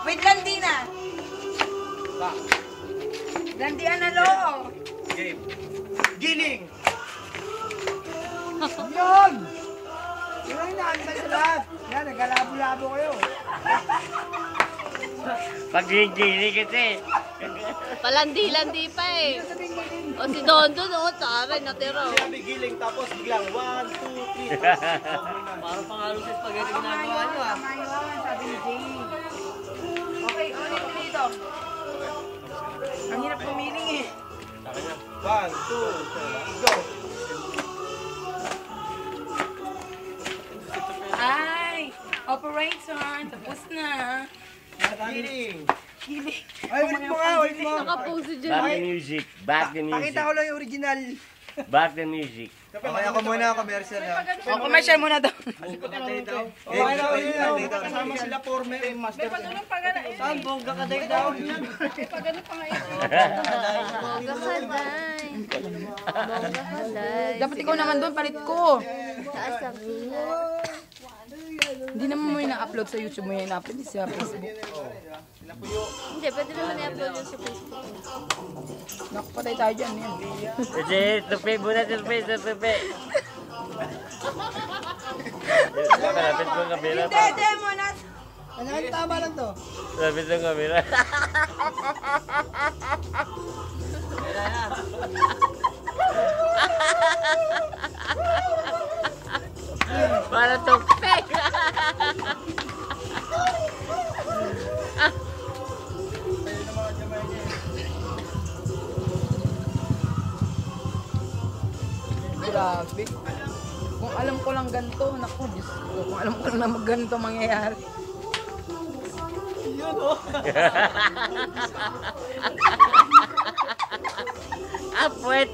Wait lang, Dina. Gandian na lo. Game. Giling! Yun! Yun ang inaantay sa lahat. Yan, nagkalabo-labo kayo. Pag-gili kasi. Palandi-landi pa eh. O si Dondo, no? Taray, natira. Sinabi giling tapos biglang 1, 2, 3. Parang pangalo sa spaghetti ginagawa nyo ah. Tama yun, sabi ni Jay. Okay, ulit dito. Ang hirap pumiling eh. 1, 2, 3, go! Ay! Operator, tapos na. Giling! Kilig. Ay, ulit mo nga, ulit mo. Nakapose dyan. Back the music. Back the music. Pakita ko lang yung original. Back the music. Okay, ako muna, commercial ha. O, commercial muna daw. Okay na, ulit na. Kasama sila former and master. Saan, bongga ka day daw? Bongga kaday. Bongga kaday. Dapat ikaw naman doon, palit ko. Taas ang Hindi naman mo yung na-upload sa YouTube mo yung na-upload sa Facebook. Hindi, pwede naman i-upload yun sa Facebook. Nakapatay tayo dyan. Yan. Kasi, tupi muna, tupi. Malapit mo ang kamera. Hindi, mo na. Ano, tama lang to. Malapit mo ang kamera. Para tupi. Grabe. Kung alam ko lang ganito, naku, Diyos ko. Kung alam ko lang na ganito mangyayari. Yun o! Puwet.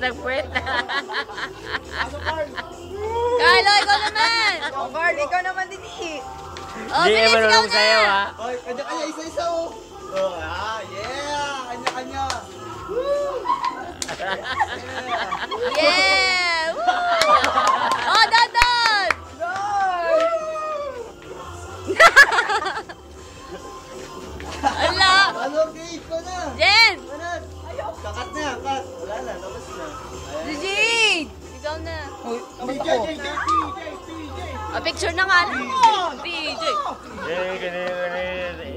Carlo, ikaw naman! O, Carl, ikaw naman din eh. Oh, Hindi bilis naman ikaw marunong na! sayaw ha. Oy, kanya-kanya, isa-isa oh. Oh, yeah! Kanya-kanya. Yeah! Woo! Oh, Dondon! Ala! Ano, game ko na. Jen! Kakat na, kat. Wala na, tapos na. Legit! Ikaw na. Uy, ba't TJ, ako? TJ. Oh, picture na nga. PJ! Eh, ganun.